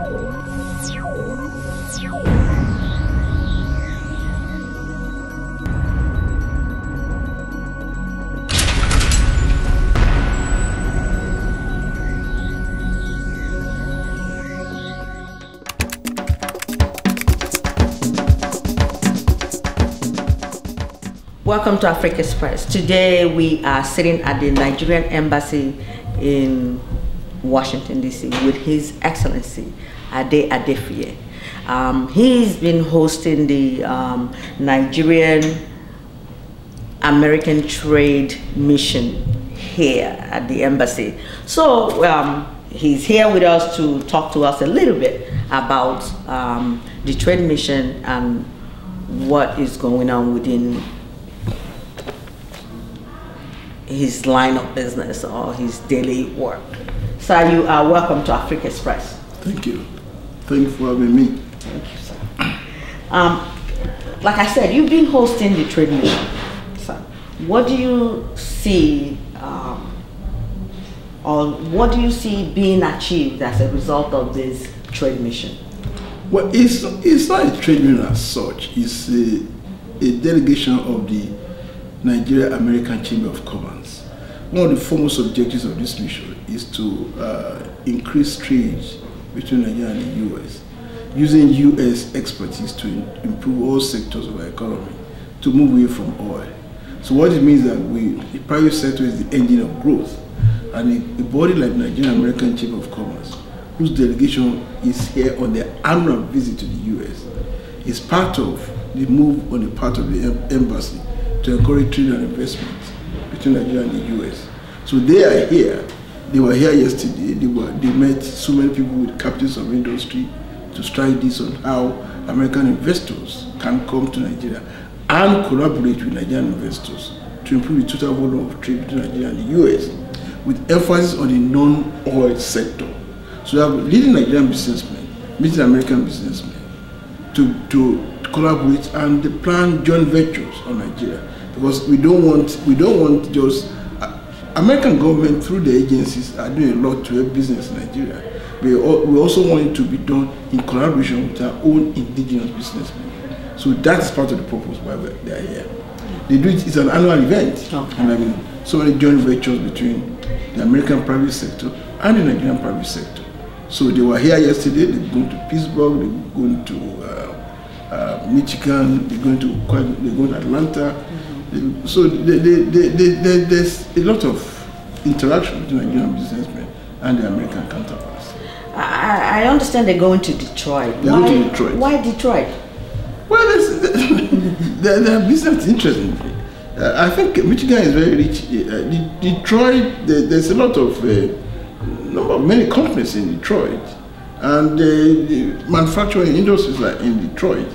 Welcome to Afrik Express. Today we are sitting at the Nigerian Embassy in Washington, D.C. with His Excellency Ade Adefie. He's been hosting the Nigerian American Trade Mission here at the embassy. So he's here with us to talk to us a little bit about the trade mission and what is going on within his line of business or his daily work. Sir, you are welcome to Afrik Express. Thank you. Thank you for having me. Thank you, sir. Like I said, you've been hosting the trade mission. So, what do you see, or what do you see being achieved as a result of this trade mission? Well, it's not a trade mission as such. It's a delegation of the Nigerian American Chamber of Commerce. One of the foremost objectives of this mission is to increase trade between Nigeria and the U.S., using U.S. expertise to improve all sectors of our economy, to move away from oil. So what it means is that the private sector is the engine of growth, and a body like the Nigerian American Chamber of Commerce, whose delegation is here on their annual visit to the U.S., is part of the move on the part of the embassy to encourage trade and investment between Nigeria and the U.S. So they are here. They were here yesterday. They met so many people with captains of industry to strike this on how American investors can come to Nigeria and collaborate with Nigerian investors to improve the total volume of trade between Nigeria and the U.S. with emphasis on the non-oil sector. So we have leading Nigerian businessmen, meeting American businessmen to collaborate and they plan joint ventures on Nigeria, because we don't want just American government through the agencies are doing a lot to help business in Nigeria. We also want it to be done in collaboration with our own indigenous businessmen. So that's part of the purpose why they are here. They do it. It's an annual event, okay. And I mean so many joint ventures between the American private sector and the Nigerian private sector. So they were here yesterday. They're going to Pittsburgh. They're going to Michigan, they're going to Atlanta. Mm-hmm. So there's a lot of interaction between Nigerian businessmen and the American counterparts. I understand they're going to Detroit. They're going to Detroit. Why Detroit? Well, their business is interesting. I think Michigan is very rich. Detroit, there's a lot of many companies in Detroit, and the manufacturing industries are in Detroit.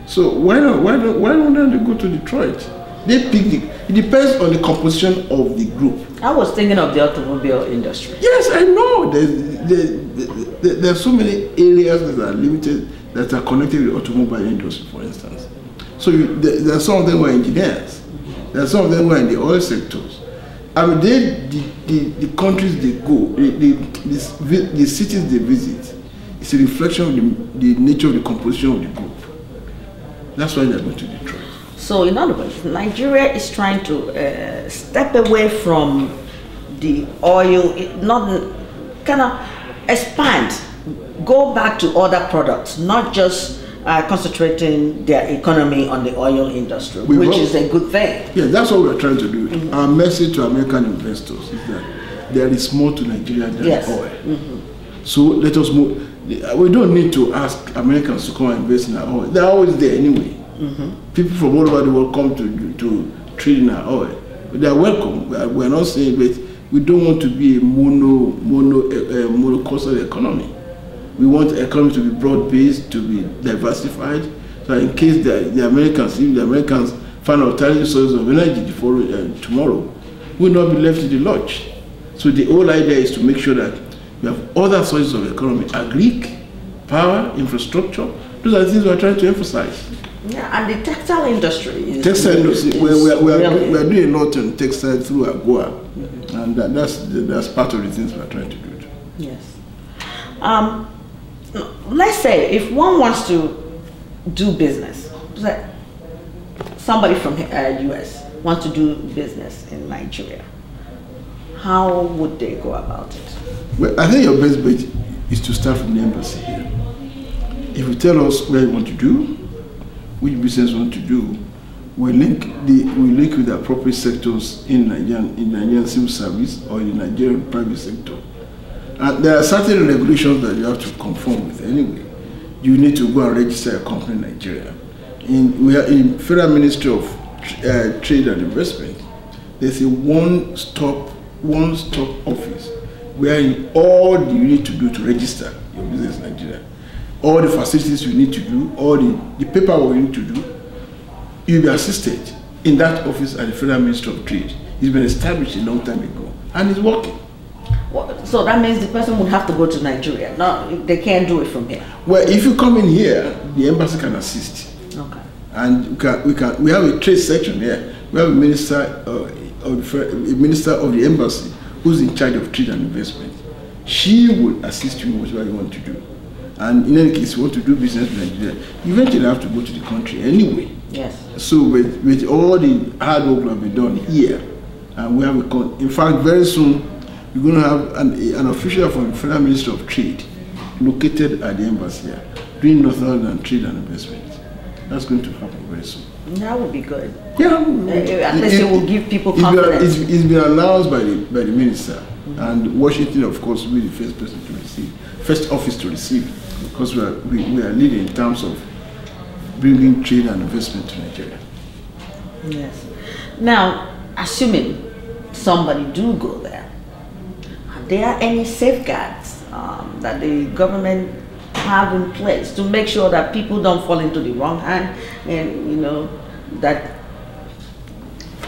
So why don't they go to Detroit? They pick it depends on the composition of the group. I was thinking of the automobile industry. Yes, I know. There are so many areas that are limited that are connected with the automobile industry, for instance. So there are some of them who are engineers. There are some of them who are in the oil sectors. I mean, the countries they go, the cities they visit, it's a reflection of the nature of the composition of the group. That's why they're going to Detroit. So in other words, Nigeria is trying to step away from the oil, not kind of expand, go back to other products, not just concentrating their economy on the oil industry, which is a good thing. Yeah, that's what we're trying to do. Mm-hmm. Our message to American investors is that there is more to Nigeria than oil. Mm-hmm. So let us move. We don't need to ask Americans to come and invest in our oil. They're always there anyway. Mm-hmm. People from all over the world come to trade in our oil. They are welcome. We're not saying that we don't want to be a monocultural economy. We want the economy to be broad-based, to be diversified. So in case the Americans, if the Americans find alternative sources of energy tomorrow, will not be left in the lurch. So the whole idea is to make sure that we have other sources of economy, agri, power, infrastructure. Those are the things we are trying to emphasize. Yeah, and the textile industry. Textile industry, we are doing a lot on textile through AGOA, and that's part of the things we are trying to do. Yes. let's say if one wants to do business, like somebody from US wants to do business in Nigeria, how would they go about it? Well, I think your best bet is to start from the embassy here. If you tell us where you want to do, which business you want to do, we link with the appropriate sectors in Nigerian civil service or in the Nigerian private sector. And there are certain regulations that you have to conform with anyway. You need to go and register a company in Nigeria. We are in Federal Ministry of Trade and Investment. There's a one-stop office where all you need to do to register your business in Nigeria, all the facilities you need to do, all the paperwork you need to do, you'll be assisted in that office at the Federal Ministry of Trade. It's been established a long time ago and it's working. So that means the person would have to go to Nigeria. No, they can't do it from here. Well, if you come in here, the embassy can assist. Okay. And we have a trade section here. We have a minister of the embassy who's in charge of trade and investment. She will assist you with what you want to do. And in any case, you want to do business with Nigeria, you eventually have to go to the country anyway. Yes. So with all the hard work that have been done here, and we have in fact, very soon, we're going to have an official from the Federal Ministry of Trade located at the embassy here, doing nothing other than trade and investment. That's going to happen very soon. That would be good. Yeah. At least it will give people confidence. It's been announced by the minister, and Washington, of course, will be the first person to receive, first office to receive, because we are leading in terms of bringing trade and investment to Nigeria. Yes. Now, assuming somebody do go there, are there any safeguards that the government have in place to make sure that people don't fall into the wrong hand, and that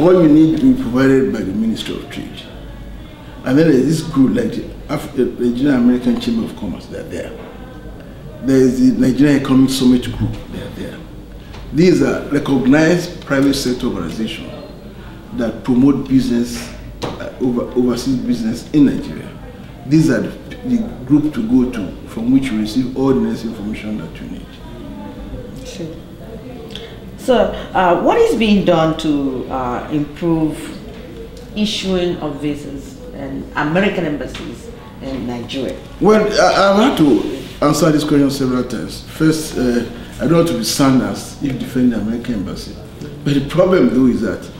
all you need to be provided by the Ministry of Trade? And then there's this group like the Nigerian American Chamber of Commerce. They're there. There is the Nigerian Economic Summit Group. They're there. These are recognized private sector organizations that promote business, overseas business in Nigeria. These are the group to go to, from which you receive all the necessary information that you need. Sure. So, what is being done to improve issuing of visas and American embassies in Nigeria? Well, I've had to answer this question several times. First, I don't want to be Sanders if defending the American embassy. But the problem, though, is that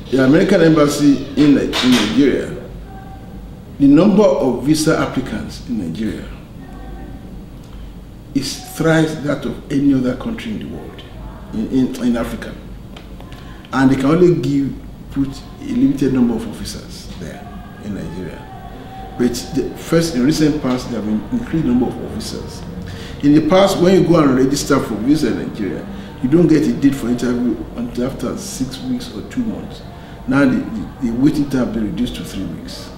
the American embassy in Nigeria, the number of visa applicants in Nigeria is thrice that of any other country in the world, in Africa. And they can only put a limited number of officers there in Nigeria. But in recent past, there have been increased number of officers. In the past, when you go and register for visa in Nigeria, you don't get a date for interview until after 6 weeks or 2 months. Now the waiting time has been reduced to 3 weeks.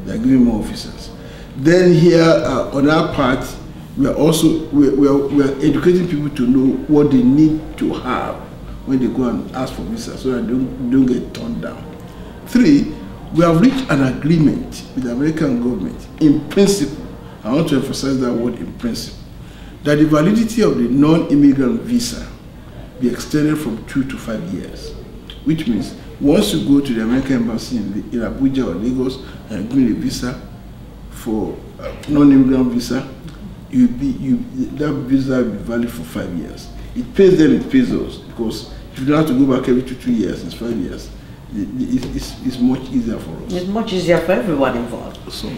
They are giving more officers. Then here, on our part, we are educating people to know what they need to have when they go and ask for visa, so that they don't get turned down. 3, we have reached an agreement with the American government in principle. I want to emphasize that word in principle, that the validity of the non-immigrant visa be extended from 2 to 5 years, which means once you go to the American embassy in Abuja or Lagos and give a visa for non-immigrant visa, that visa will be valid for 5 years. It pays them, it pays us, because if you don't have to go back every 2 years, it's 5 years. It's much easier for us. It's much easier for everyone involved. So,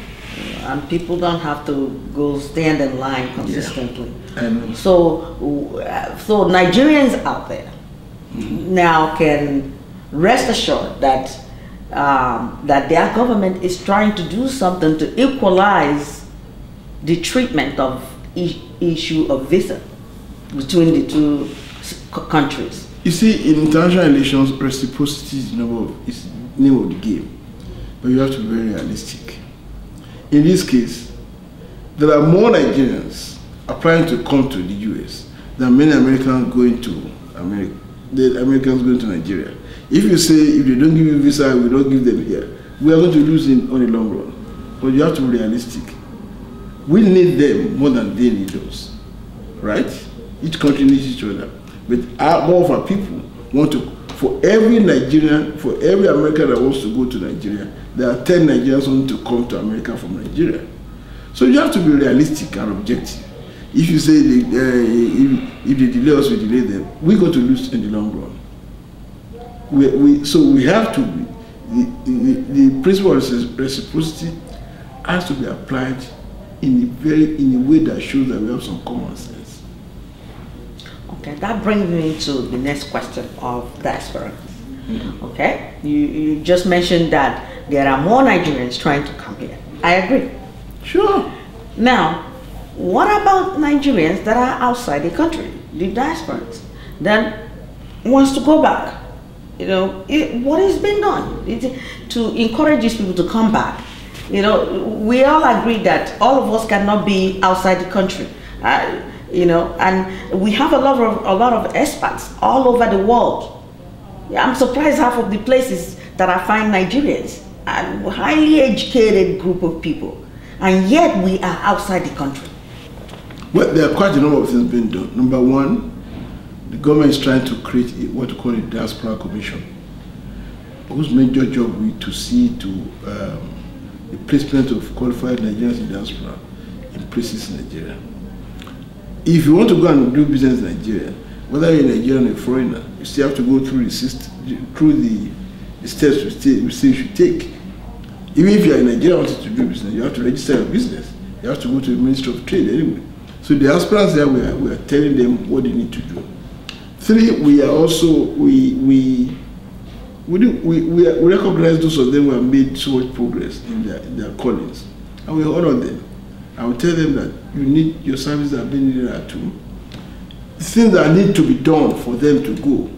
and people don't have to go stand in line consistently. Yeah. And so Nigerians out there now can rest assured that that their government is trying to do something to equalize the treatment of issue of visa between the two countries. You see, in international relations, reciprocity is the name of the game, but you have to be very realistic. In this case, there are more Nigerians applying to come to the US than many Americans going to America. The Americans going to Nigeria. If you say, if they don't give you visa, we don't give them here, we are going to lose on the long run. But you have to be realistic. We need them more than they need us, right? Each country needs each other. But more of our people want to, for every Nigerian, for every American that wants to go to Nigeria, there are 10 Nigerians wanting to come to America from Nigeria. So you have to be realistic and objective. If you say if they delay us, we delay them, we're going to lose in the long run. So we have to be, the principle of reciprocity has to be applied in a way that shows that we have some common sense. Okay, that brings me to the next question of diaspora. Okay, you just mentioned that there are more Nigerians trying to come here. I agree. Sure. Now, what about Nigerians that are outside the country, the diasporans, that wants to go back? You know, what is being done to encourage these people to come back? You know, we all agree that all of us cannot be outside the country. You know, and we have a lot of expats all over the world. Yeah, I'm surprised half of the places that I find Nigerians, a highly educated group of people, and yet we are outside the country. Well, there are quite a number of things being done. Number one, the government is trying to create what we call a diaspora commission, whose major job will be to see to the placement of qualified Nigerians in diaspora in places in Nigeria. If you want to go and do business in Nigeria, whether you're a Nigerian or a foreigner, you still have to go through the steps you should take. Even if you're a Nigerian wanting to do business, you have to register your business. You have to go to the Ministry of Trade anyway. So the diasporans there, we are telling them what they need to do. Three, we are also we recognize those of them who have made so much progress in their callings, and we honor them. I will tell them that you need your services that have been needed at home. The things that need to be done for them to go,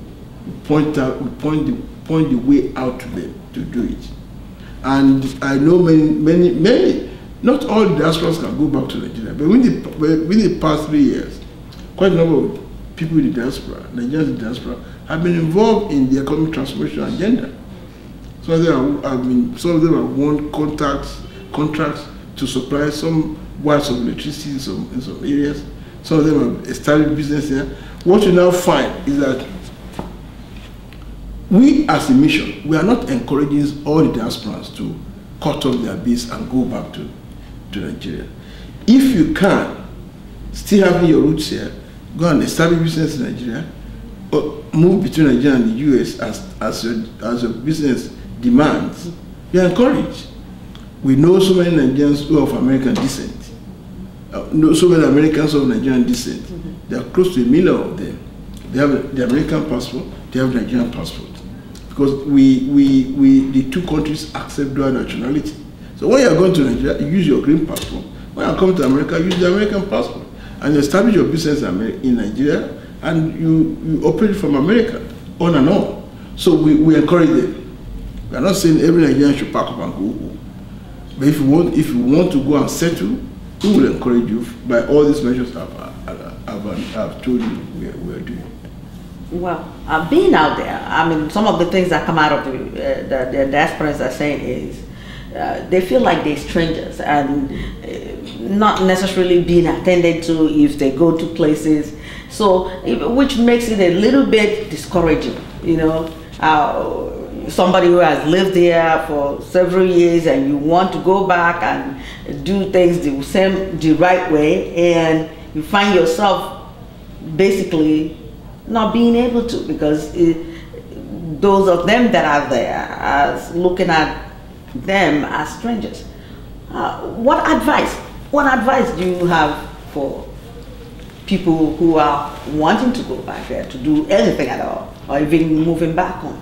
we point the way out to them to do it. And I know many, not all diasporas can go back to Nigeria, but within the past 3 years, quite a number of people in the diaspora, Nigerians in the diaspora, have been involved in the economic transformation agenda. Some of them have won contracts to supply some watts of electricity in some areas. Some of them have established business here. What you now find is that we as a mission, we are not encouraging all the diasporans to cut off their base and go back to Nigeria. If you can, still having your roots here, go and establish business in Nigeria, or move between Nigeria and the US as your business demands, you are encouraged. We know so many Nigerians who are of American descent. Know so many Americans of Nigerian descent. There are close to 1 million of them. They have the American passport, they have the Nigerian passport. Because the two countries accept dual nationality. So when you are going to Nigeria, you use your green passport. When you come to America, you use the American passport. And you establish your business in Nigeria, and you operate from America, on and on. So we encourage them. We are not saying every Nigerian should pack up and go home. But if you want to go and settle, we will encourage you by all these measures I've told you we are doing. Well, being out there, I mean, some of the things that come out of the diasporans are saying is they feel like they're strangers and not necessarily being attended to if they go to places. So, which makes it a little bit discouraging, you know. Somebody who has lived there for several years and you want to go back and do things the right way, and you find yourself basically not being able to, because those of them that are there are looking at them as strangers. What advice do you have for people who are wanting to go back there to do anything at all, or even moving back home?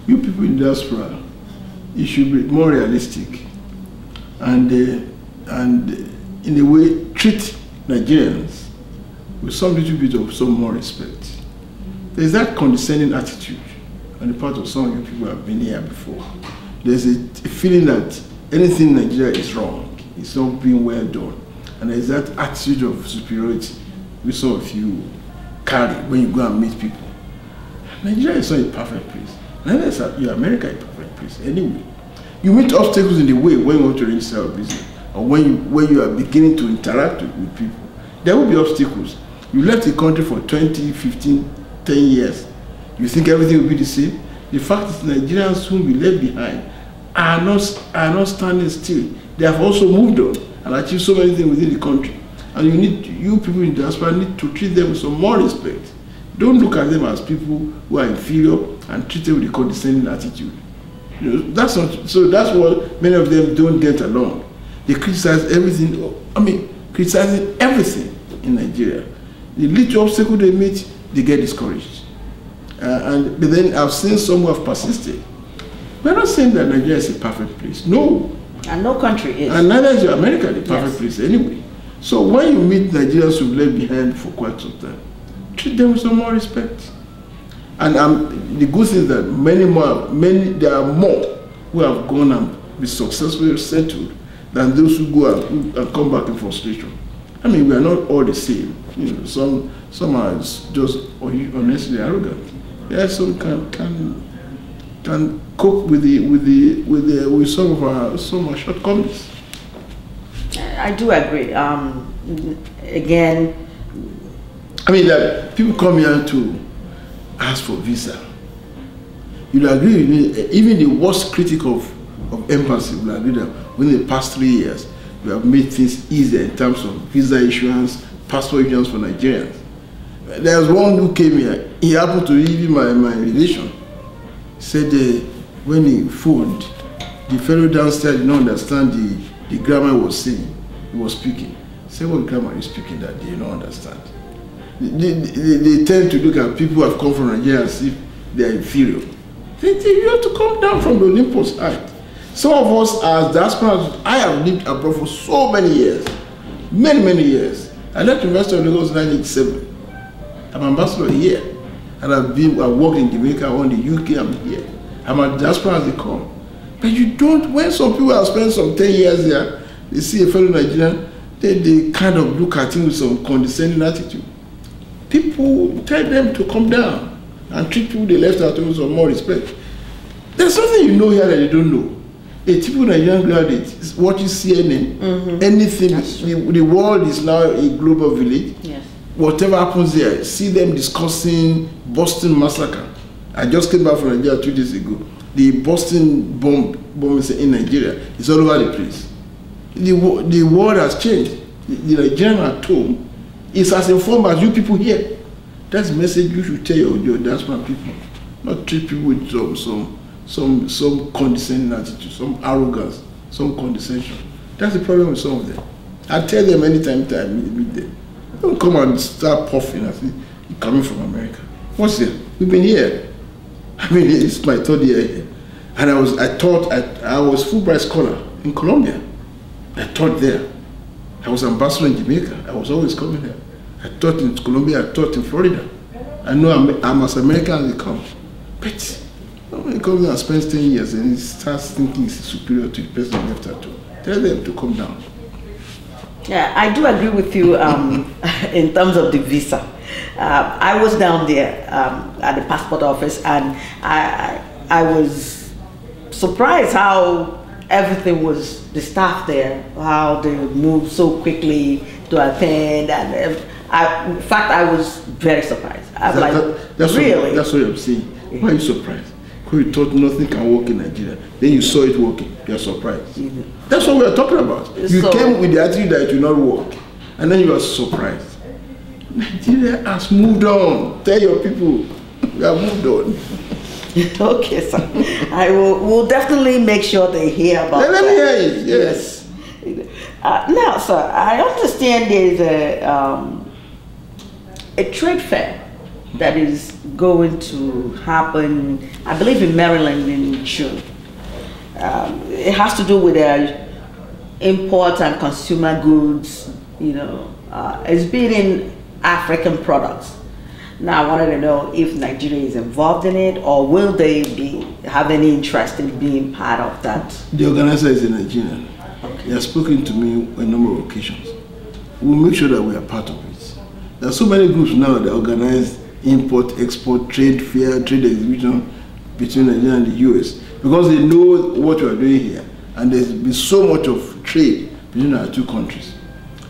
You people in diaspora, you should be more realistic and in a way treat Nigerians with some little bit of some more respect. There's that condescending attitude on the part of some of you people who have been here before. There's a feeling that anything in Nigeria is wrong, it's not being well done. And there's that attitude of superiority which some of you carry when you go and meet people. Nigeria is not a perfect place. Neither is America a perfect place anyway. You meet obstacles in the way when you want to register a business. or when you are beginning to interact with people, there will be obstacles. You left the country for 20, 15, 10 years. You think everything will be the same? The fact is Nigerians whom we left behind are not standing still. They have also moved on and achieved so many things within the country. And you people in diaspora need to treat them with some more respect. Don't look at them as people who are inferior and treat them with a condescending attitude. You know, that's what many of them don't get along. They criticize everything. I mean, criticizing everything in Nigeria. The little obstacle they meet, they get discouraged. But then I've seen some who have persisted. We're not saying that Nigeria is a perfect place. No. And no country is. And neither is America the perfect place anyway. So when you meet Nigerians who've left behind for quite some time, treat them with some more respect. And the good thing is that there are more who have gone and been successfully settled than those who go and come back in frustration. I mean, we are not all the same. You know, some are just honestly arrogant. Yeah, some can cope with some of our shortcomings. I do agree. Again, I mean that people come here to ask for visa. You'll agree with me, even the worst critic of embassy will agree that within the past 3 years, we have made things easier in terms of visa issuance, passport issuance for Nigerians. There was one who came here, he happened to be my relation. He said when he phoned, the fellow downstairs did not understand the grammar he was saying. He was speaking. He said, what grammar are you speaking that they don't understand? They tend to look at people who have come from Nigeria as if they are inferior. You have to come down from the Olympus height. Some of us as diaspora, I have lived abroad for so many years, many years. I left the University of Lagos in 1987. I'm ambassador here, and I worked in Jamaica, in the UK, I'm here. I'm a diaspora as they come. But you don't, when some people have spent some 10 years there, they see a fellow Nigerian, they kind of look at him with some condescending attitude. People tell them to come down and treat people they left out with some more respect. There's something you know here that you don't know. A typical Nigerian graduate is watching CNN, anything, the world is now a global village. Yes. Whatever happens there, see them discussing Boston massacre. I just came back from Nigeria 2 days ago. The Boston bombings in Nigeria is all over the place. The world has changed. The Nigerian at home is as informed as you people here. That's the message you should tell your diaspora people. Not treat people with some condescending attitude, some arrogance, some condescension. That's the problem with some of them. I tell them anytime I meet them, don't come and start puffing and say, you're coming from America. What's here? We've been here. I mean, it's my 3rd year here. And I was Fulbright scholar in Colombia. I taught there. I was ambassador in Jamaica. I was always coming there. I taught in Colombia, I taught in Florida. I know I'm as American as they come. But when he comes and spends 10 years and he starts thinking he's superior to the person left at home, tell them to come down. Yeah, I do agree with you in terms of the visa. I was down there at the passport office, and I was surprised how everything was, the staff there, how they moved so quickly to attend, and in fact I was very surprised. That's really? That's what I'm saying. Why are you surprised? Because you thought nothing can work in Nigeria. Then you saw it working. You're surprised. That's what we're talking about. You came with the attitude that it will not work. And then you are surprised. Nigeria has moved on. Tell your people, we have moved on. Okay, sir. We'll definitely make sure they hear about that. Let me hear it, yes. Now, sir, I understand there's a trade fair that is going to happen, I believe, in Maryland in June. It has to do with import and consumer goods, you know. It's been in African products. Now, I wanted to know if Nigeria is involved in it, or will they have any interest in being part of that? The organizer is a Nigerian. Okay. He has spoken to me on a number of occasions. We'll make sure that we are part of it. There are so many groups now that organize import, export, trade fair, trade exhibition between Nigeria and the US, because they know what we are doing here, and there's been so much of trade between our two countries.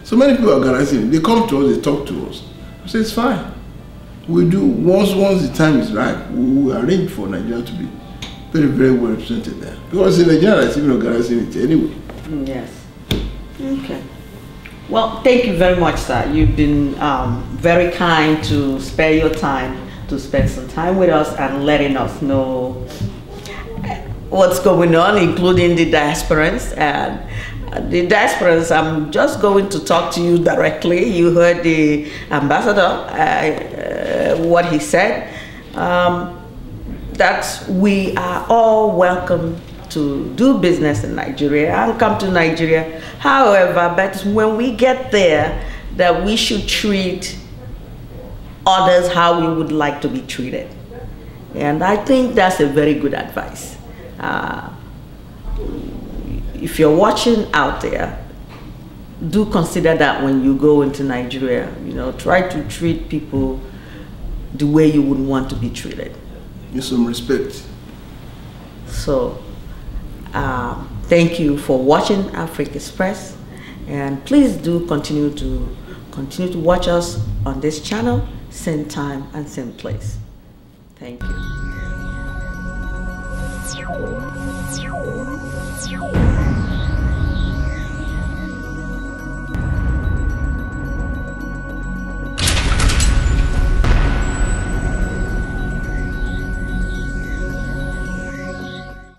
So many people are organizing. They come to us, they talk to us. We say it's fine. We do once the time is right. We will arrange for Nigeria to be very, very well represented there. Because the Nigeria is even organizing it anyway. Yes. Okay. Well, thank you very much, sir. You've been very kind to spare your time to spend some time with us and letting us know what's going on, including the diasporans. And the diasporans, I'm just going to talk to you directly. You heard the ambassador, what he said, that we are all welcome to do business in Nigeria and come to Nigeria. However, but when we get there, that we should treat others how we would like to be treated. And I think that's a very good advice. If you're watching out there, do consider that when you go into Nigeria. You know, try to treat people the way you would want to be treated. With some respect. So, thank you for watching Afrik Express, and please do continue to watch us on this channel, same time and same place. Thank you.